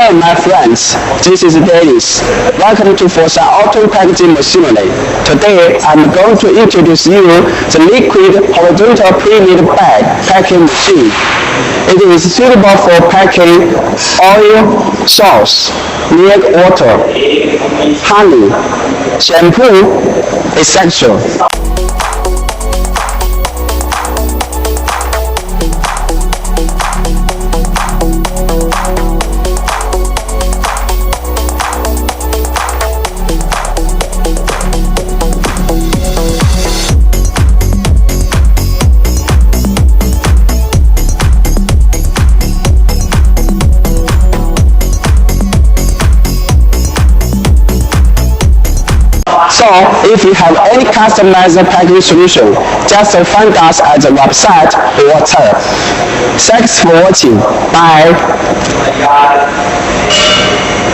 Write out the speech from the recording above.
Hello my friends, this is Dennis. Welcome to Forza Auto Packaging Machinery. Today I'm going to introduce you the liquid horizontal Premade bag packing machine. It is suitable for packing oil, sauce, milk water, honey, shampoo, etc. So, if you have any customized packaging solution, just find us at the website or WhatsApp. Thanks for watching. Bye.